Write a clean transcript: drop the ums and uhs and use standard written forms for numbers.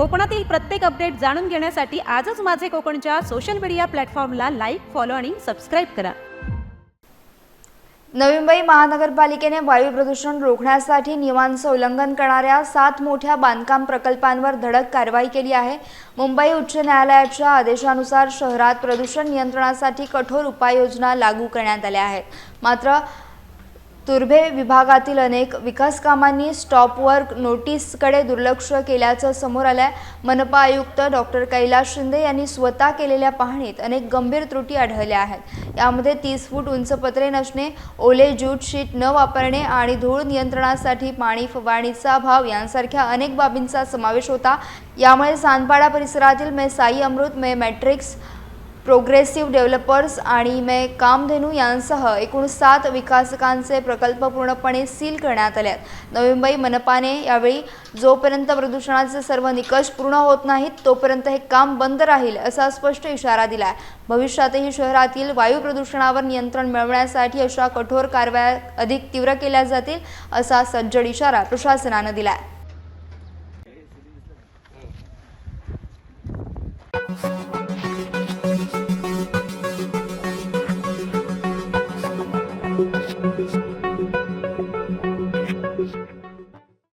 कोकणातील प्रत्येक अपडेट जाणून घेण्यासाठी आजच माझे कोकणच्या सोशल मीडिया प्लॅटफॉर्मला लाईक, फॉलो आणि सबस्क्राईब करा। नवी मुंबई महानगरपालिकेने वायू प्रदूषण रोखण्यासाठी नियमांचे उल्लंघन करणाऱ्या 7 मोठ्या बांधकाम प्रकल्पांवर धडक कारवाई केली आहे। मुंबई उच्च न्यायालयाच्या आदेशानुसार शहरात प्रदूषण नियंत्रणासाठी कठोर उपाययोजना लागू करण्यात आल्या आहेत। मात्र तुर्भे विभागातील अनेक विकास कामांनी स्टॉपवर नोटीसकडे दुर्लक्ष केल्याचं समोर आलंय। मनपा आयुक्त डॉक्टर कैलास शिंदे यांनी स्वतः केलेल्या पाहणीत अनेक गंभीर त्रुटी आढळल्या आहेत। यामध्ये 30 फूट उंच पत्रे नसणे, ओले ज्यूट शीट न वापरणे आणि धूळ नियंत्रणासाठी पाणी फवारणीचा अभाव यांसारख्या अनेक बाबींचा समावेश होता। यामुळे सानपाडा परिसरातील मे साई अमृत, मे मॅट्रिक्स, प्रोग्रेसिव्ह डेव्हलपर्स आणि मे कामधेनू यांसह एकूण 7 विकासकांचे प्रकल्प पूर्णपणे सील करण्यात आले आहेत। नवी मुंबई मनपाने यावेळी जोपर्यंत प्रदूषणाचे सर्व निकष पूर्ण होत नाहीत तोपर्यंत हे काम बंद राहील असा स्पष्ट इशारा दिलाय। भविष्यातही शहरातील वायू प्रदूषणावर नियंत्रण मिळवण्यासाठी अशा कठोर कारवाया अधिक तीव्र केल्या जातील असा सज्जड इशारा प्रशासनाने दिलाय।